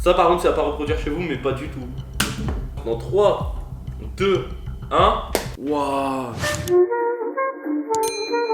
Ça par contre ça va pas reproduire chez vous mais pas du tout. Dans 3, 2, 1. Waouh.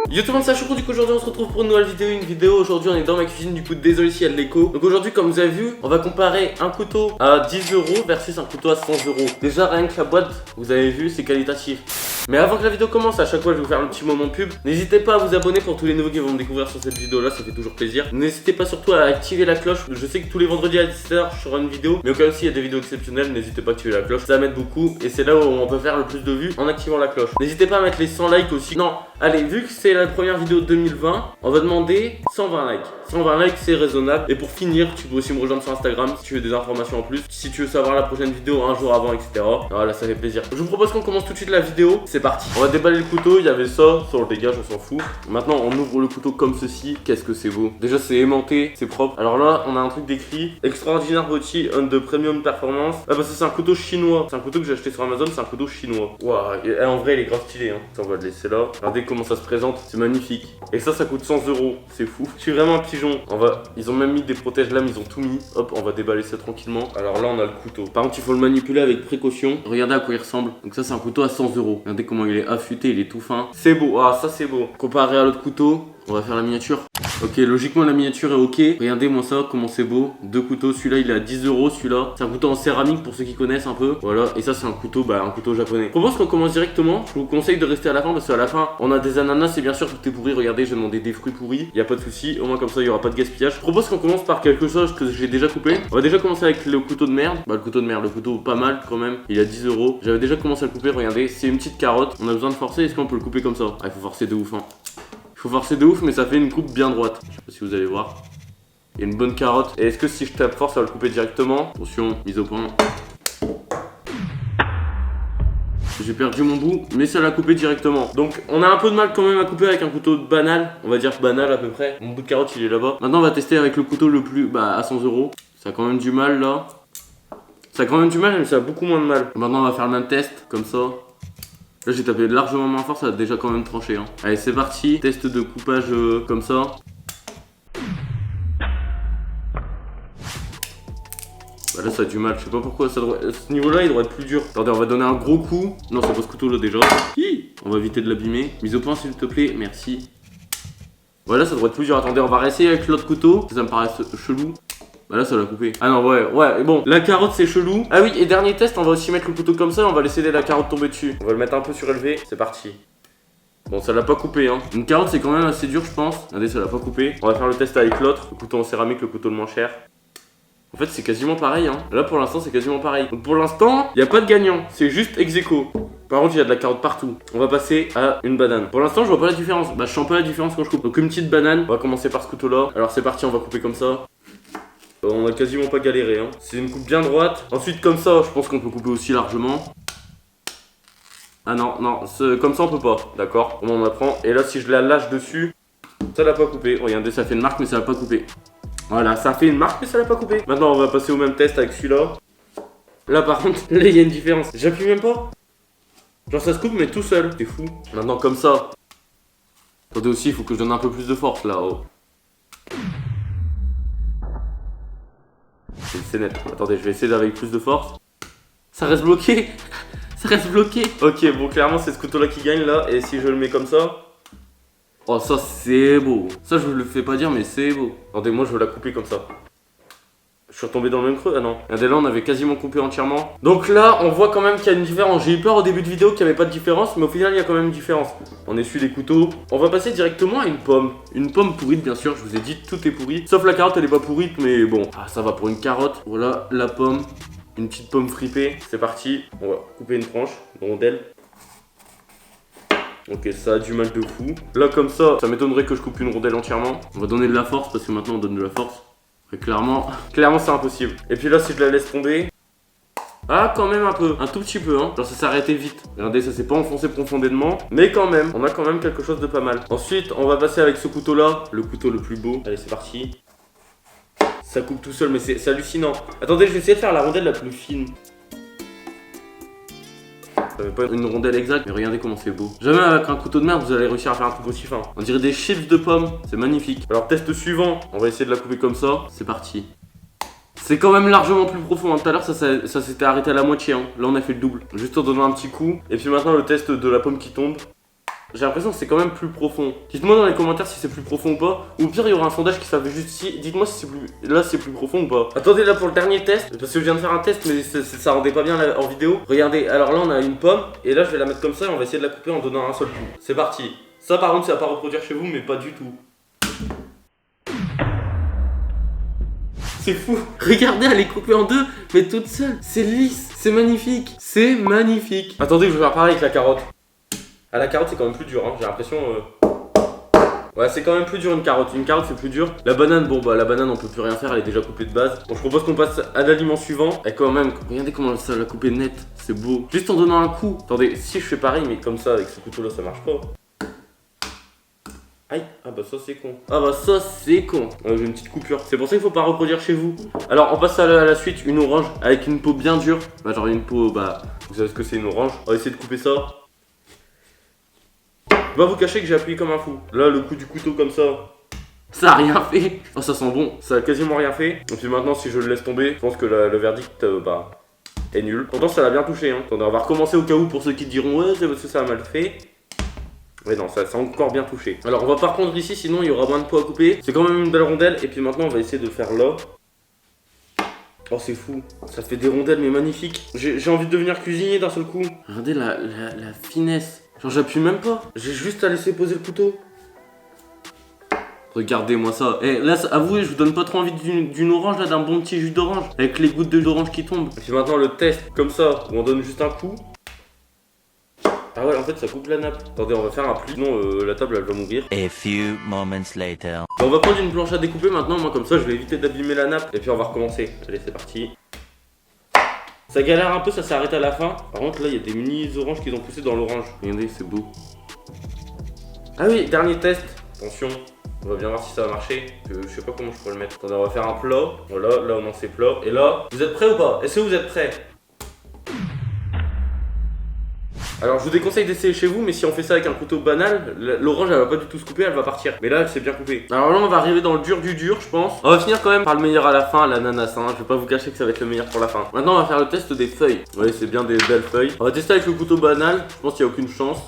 Yo tout le monde, c'est Choco, du coup aujourd'hui on se retrouve pour une nouvelle vidéo. Aujourd'hui on est dans ma cuisine, du coup désolé s'il y a de l'écho. Donc aujourd'hui comme vous avez vu, on va comparer un couteau à 10 € versus un couteau à 100 €. Déjà rien que la boîte, vous avez vu, c'est qualitatif. Mais avant que la vidéo commence, à chaque fois je vais vous faire le petit moment pub. N'hésitez pas à vous abonner pour tous les nouveaux qui vont me découvrir sur cette vidéo là, ça fait toujours plaisir. N'hésitez pas surtout à activer la cloche. Je sais que tous les vendredis à 17h je ferai une vidéo, mais au cas où il y a des vidéos exceptionnelles, n'hésitez pas à activer la cloche, ça m'aide beaucoup. Et c'est là où on peut faire le plus de vues en activant la cloche. N'hésitez pas à mettre les 100 likes aussi. Non, allez, vu que c'est la première vidéo de 2020, on va demander 120 likes. 120 likes c'est raisonnable. Et pour finir, tu peux aussi me rejoindre sur Instagram si tu veux des informations en plus, si tu veux savoir la prochaine vidéo un jour avant, etc. Voilà, ça fait plaisir. Je vous propose qu'on commence tout de suite la vidéo. C'est parti. On va déballer le couteau, il y avait ça, le dégage, on s'en fout. Maintenant on ouvre le couteau comme ceci. Qu'est-ce que c'est beau. Déjà c'est aimanté, c'est propre. Alors là on a un truc d'écrit: Extraordinaire Body on the Premium Performance. Ah bah ça c'est un couteau chinois. C'est un couteau que j'ai acheté sur Amazon, c'est un couteau chinois. Waouh, en vrai il est grave stylé hein. Ça on va le laisser là. Regardez comment ça se présente, c'est magnifique. Et ça coûte 100 €, c'est fou. Je suis vraiment un pigeon. Ils ont même mis des protège-lames, ils ont tout mis. Hop, on va déballer ça tranquillement. Alors là on a le couteau. Par contre il faut le manipuler avec précaution. Regardez à quoi il ressemble. Donc ça c'est un couteau à 100 €. Regardez comment il est affûté, il est tout fin. C'est beau, ah ça c'est beau. Comparé à l'autre couteau, on va faire la miniature. Ok, logiquement la miniature est ok. Regardez-moi ça, comment c'est beau. Deux couteaux, celui-là il est à 10 €, celui-là. C'est un couteau en céramique pour ceux qui connaissent un peu. Voilà, et ça c'est un couteau, un couteau japonais. Je propose qu'on commence directement. Je vous conseille de rester à la fin parce qu'à la fin, on a des ananas et bien sûr tout est pourri. Regardez, j'ai demandé des fruits pourris. Y a pas de souci, au moins comme ça il y aura pas de gaspillage. Je propose qu'on commence par quelque chose que j'ai déjà coupé. On va déjà commencer avec le couteau de merde. Le couteau de merde, le couteau pas mal quand même. Il est à 10 €. J'avais déjà commencé à le couper, regardez. C'est une petite carotte. On a besoin de forcer, est-ce qu'on peut le couper comme ça? Ah, il faut forcer de ouf hein. Faut forcer de ouf, mais ça fait une coupe bien droite. Je sais pas si vous allez voir. Il y a une bonne carotte. Et est-ce que si je tape fort, ça va le couper directement? Attention, mise au point. J'ai perdu mon bout, mais ça l'a coupé directement. Donc on a un peu de mal quand même à couper avec un couteau banal. On va dire banal à peu près. Mon bout de carotte il est là-bas. Maintenant on va tester avec le couteau le plus à 100 €. Ça a quand même du mal là. Ça a quand même du mal, mais ça a beaucoup moins de mal. Maintenant on va faire le même test, comme ça. Là j'ai tapé largement moins fort, ça a déjà quand même tranché hein. Allez c'est parti, test de coupage comme ça. Là ça a du mal, je sais pas pourquoi, ce niveau là il doit être plus dur. Attendez, on va donner un gros coup. Non c'est pas ce couteau là déjà. On va éviter de l'abîmer. Mise au point s'il te plaît, merci. Voilà, ça devrait être plus dur. Attendez, on va réessayer avec l'autre couteau. Ça me paraît chelou. Là ça l'a coupé. Ah non ouais, bon, la carotte c'est chelou. Ah oui, et dernier test, on va aussi mettre le couteau comme ça. On va laisser la carotte tomber dessus. On va le mettre un peu surélevé, c'est parti. Bon, ça l'a pas coupé hein. Une carotte c'est quand même assez dur je pense. Regardez, ça l'a pas coupé. On va faire le test avec l'autre, le couteau en céramique, le couteau le moins cher. En fait c'est quasiment pareil hein. Là pour l'instant c'est quasiment pareil. Donc pour l'instant, il n'y a pas de gagnant, c'est juste ex aequo. Par contre il y a de la carotte partout. On va passer à une banane. Pour l'instant je vois pas la différence. Je sens pas la différence quand je coupe. Donc une petite banane, on va commencer par ce couteau là. Alors c'est parti, on va couper comme ça. On a quasiment pas galéré hein. C'est une coupe bien droite. Ensuite comme ça je pense qu'on peut couper aussi largement. Ah non, comme ça on peut pas, d'accord. On apprend. Et là si je la lâche dessus, ça l'a pas coupé. Regardez, ça fait une marque mais ça l'a pas coupé. Voilà, ça fait une marque mais ça l'a pas coupé. Maintenant on va passer au même test avec celui-là. Là par contre, là il y a une différence. J'appuie même pas. Genre ça se coupe mais tout seul. C'est fou. Maintenant comme ça. Attendez aussi, il faut que je donne un peu plus de force là. Oh. C'est net. Attendez, je vais essayer avec plus de force. Ça reste bloqué. Ça reste bloqué. Ok, bon clairement c'est ce couteau là qui gagne là. Et si je le mets comme ça. Oh ça c'est beau. Ça je le fais pas dire mais c'est beau. Attendez, moi je veux la couper comme ça. Je suis retombé dans le même creux. Ah non. Regardez là on avait quasiment coupé entièrement. Donc là on voit quand même qu'il y a une différence. J'ai eu peur au début de vidéo qu'il n'y avait pas de différence. Mais au final il y a quand même une différence. On essuie les couteaux. On va passer directement à une pomme. Une pomme pourrite bien sûr. Je vous ai dit tout est pourri. Sauf la carotte elle est pas pourrite. Mais bon. Ah ça va pour une carotte. Voilà la pomme. Une petite pomme fripée. C'est parti. On va couper une tranche. Une rondelle. Ok, ça a du mal de fou. Là comme ça m'étonnerait que je coupe une rondelle entièrement. On va donner de la force parce que maintenant on donne de la force. Et clairement c'est impossible. Et puis là si je la laisse tomber. Ah quand même un peu, un tout petit peu hein. Genre ça s'est arrêté vite. Regardez, ça s'est pas enfoncé profondément. Mais quand même, on a quand même quelque chose de pas mal. Ensuite on va passer avec ce couteau là. Le couteau le plus beau. Allez c'est parti. Ça coupe tout seul mais c'est hallucinant. Attendez, je vais essayer de faire la rondelle la plus fine. Ça fait pas une rondelle exacte, mais regardez comment c'est beau. Jamais avec un couteau de merde vous allez réussir à faire un truc aussi fin. On dirait des chips de pommes, c'est magnifique. Alors test suivant, on va essayer de la couper comme ça. C'est parti. C'est quand même largement plus profond. Tout à l'heure, ça s'était arrêté à la moitié. Hein. Là, on a fait le double. Juste en donnant un petit coup. Et puis maintenant, le test de la pomme qui tombe. J'ai l'impression que c'est quand même plus profond. Dites-moi dans les commentaires si c'est plus profond ou pas. Ou au pire, il y aura un sondage qui fait juste si. Dites-moi si c'est plus. Là, c'est plus profond ou pas. Attendez, là pour le dernier test. Parce que je viens de faire un test, mais ça rendait pas bien en vidéo. Regardez, alors là, on a une pomme. Et là, je vais la mettre comme ça. Et on va essayer de la couper en donnant un seul coup. C'est parti. Ça, par contre, ça va pas reproduire chez vous, mais pas du tout. C'est fou. Regardez, elle est coupée en deux, mais toute seule. C'est lisse. C'est magnifique. C'est magnifique. Attendez, je vais faire pareil avec la carotte. Ah, la carotte c'est quand même plus dur, hein. J'ai l'impression... Ouais, c'est quand même plus dur une carotte. Une carotte c'est plus dur. La banane, bon bah la banane on peut plus rien faire, elle est déjà coupée de base. Bon, je propose qu'on passe à l'aliment suivant. Et quand même, regardez comment ça l'a coupé net. C'est beau. Juste en donnant un coup. Attendez, si je fais pareil mais comme ça avec ce couteau là ça marche pas. Aïe, ah bah ça c'est con. Ah bah ça c'est con. J'ai une petite coupure. C'est pour ça qu'il faut pas reproduire chez vous. Alors on passe à la suite, une orange avec une peau bien dure. Bah genre une peau, bah vous savez ce que c'est une orange. On va essayer de couper ça. Je vais pas vous cacher que j'ai appuyé comme un fou. Là, le coup du couteau comme ça, ça a rien fait. Oh, ça sent bon. Ça a quasiment rien fait. Et puis maintenant, si je le laisse tomber, je pense que le verdict bah, est nul. Pourtant, ça l'a bien touché. Hein. Attendez, on va recommencer au cas où pour ceux qui diront ouais, c'est parce que ça a mal fait. Mais non, ça a encore bien touché. Alors, on va pas reprendre ici, sinon il y aura moins de peau à couper. C'est quand même une belle rondelle. Et puis maintenant, on va essayer de faire là. Oh, c'est fou. Ça fait des rondelles, mais magnifiques. J'ai envie de devenir cuisinier d'un seul coup. Regardez la finesse. Genre j'appuie même pas, j'ai juste à laisser poser le couteau. Regardez-moi ça. Et là, avouez, je vous donne pas trop envie d'une orange là, d'un bon petit jus d'orange avec les gouttes d'orange qui tombent. Et puis maintenant le test comme ça, où on donne juste un coup. Ah ouais, en fait ça coupe la nappe. Attendez, on va faire un pli, sinon la table elle va mourir. A few moments later. On va prendre une planche à découper maintenant, moi comme ça je vais éviter d'abîmer la nappe. Et puis on va recommencer. Allez, c'est parti. Ça galère un peu, ça s'est arrêté à la fin. Par contre là il y a des mini oranges qui ont poussé dans l'orange. Regardez, c'est beau. Ah oui, dernier test. Attention, on va bien voir si ça va marcher. Je sais pas comment je pourrais le mettre. Attendez, on va faire un plat. Voilà, là on en sait plat. Et là, vous êtes prêts ou pas? Est-ce que vous êtes prêts? Alors je vous déconseille d'essayer chez vous, mais si on fait ça avec un couteau banal, l'orange elle va pas du tout se couper, elle va partir. Mais là elle s'est bien coupée. Alors là on va arriver dans le dur du dur, je pense. On va finir quand même par le meilleur à la fin, l'ananas. Hein. Je vais pas vous cacher que ça va être le meilleur pour la fin. Maintenant on va faire le test des feuilles. Oui, c'est bien des belles feuilles. On va tester avec le couteau banal, je pense qu'il n'y a aucune chance.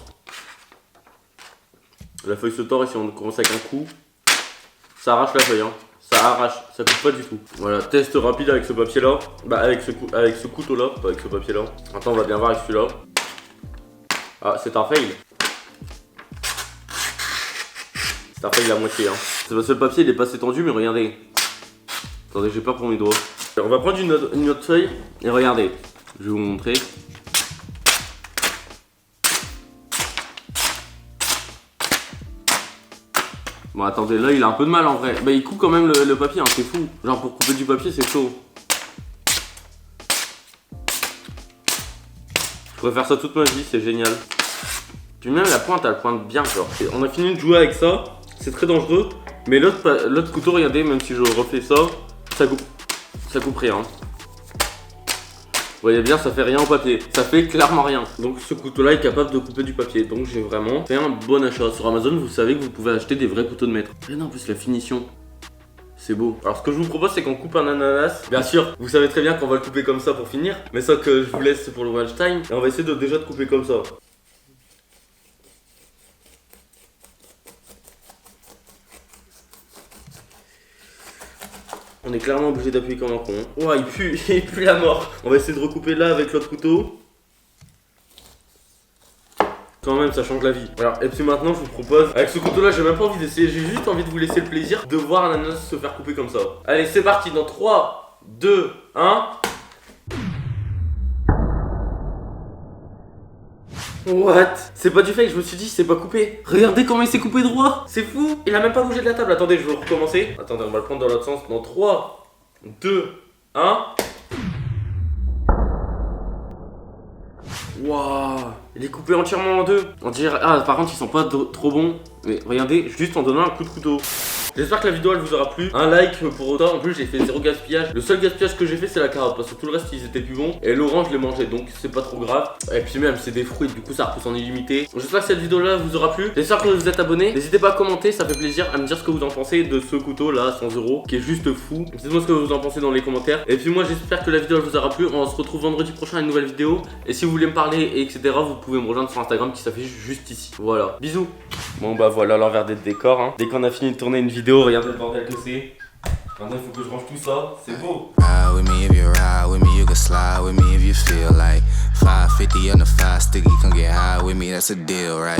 La feuille se tord et si on commence avec un coup, ça arrache la feuille. Hein. Ça arrache, ça coupe pas du tout. Voilà, test rapide avec ce papier là. Bah avec ce couteau là, pas avec ce papier là. Maintenant on va bien voir avec celui-là. Ah, c'est un fail. C'est un fail à moitié. Hein. C'est parce que le papier il est pas assez tendu, mais regardez. Attendez, j'ai peur pour mes doigts. On va prendre une autre feuille et regardez. Je vais vous montrer. Bon, attendez, là il a un peu de mal en vrai. Bah, il coupe quand même le papier, hein, c'est fou. Genre, pour couper du papier, c'est chaud. Je pourrais faire ça toute ma vie, c'est génial. Puis même la pointe, elle pointe bien, genre. On a fini de jouer avec ça, c'est très dangereux. Mais l'autre couteau, regardez, même si je refais ça, ça coupe rien. Vous voyez bien, ça fait rien au papier. Ça fait clairement rien. Donc ce couteau-là est capable de couper du papier. Donc j'ai vraiment fait un bon achat. Sur Amazon, vous savez que vous pouvez acheter des vrais couteaux de maître. Et non, en plus la finition. C'est beau. Alors ce que je vous propose c'est qu'on coupe un ananas. Bien sûr, vous savez très bien qu'on va le couper comme ça pour finir. Mais ça que je vous laisse pour le watch time. Et on va essayer déjà de couper comme ça. On est clairement obligé d'appuyer comme un con. Ouah, il pue la mort. On va essayer de recouper là avec l'autre couteau. Quand même, ça change la vie. Alors, et puis maintenant, je vous propose, avec ce couteau-là, j'ai même pas envie d'essayer, j'ai juste envie de vous laisser le plaisir de voir un ananas se faire couper comme ça. Allez, c'est parti, dans 3, 2, 1. What? C'est pas du fake, je me suis dit, c'est pas coupé. Regardez comment il s'est coupé droit. C'est fou. Il a même pas bougé de la table. Attendez, je vais recommencer. Attendez, on va le prendre dans l'autre sens. Dans 3, 2, 1. Waouh, il est coupé entièrement en deux. On dirait... Ah, par contre, ils sont pas trop bons. Mais regardez, juste en donnant un coup de couteau. J'espère que la vidéo elle vous aura plu. Un like pour autant. En plus j'ai fait 0 gaspillage. Le seul gaspillage que j'ai fait c'est la carotte parce que tout le reste ils étaient plus bons. Et l'orange je l'ai mangé donc c'est pas trop grave. Et puis même c'est des fruits du coup ça repousse en illimité. J'espère que cette vidéo là vous aura plu. J'espère que vous êtes abonnés. N'hésitez pas à commenter, ça fait plaisir, à me dire ce que vous en pensez de ce couteau là 100 € qui est juste fou. Dites-moi ce que vous en pensez dans les commentaires. Et puis moi j'espère que la vidéo elle vous aura plu. On se retrouve vendredi prochain à une nouvelle vidéo. Et si vous voulez me parler etc vous pouvez me rejoindre sur Instagram qui s'affiche juste ici. Voilà, bisous. Bon bah voilà l'envers des décors hein. Dès qu'on a fini de tourner une vidéo, regardez le bordel que c'est. Maintenant il faut que je range tout ça, c'est beau. Ride with me if you ride with me, you can slide with me if you feel like 550 on the 5 sticky, come get high with me, that's a deal, right?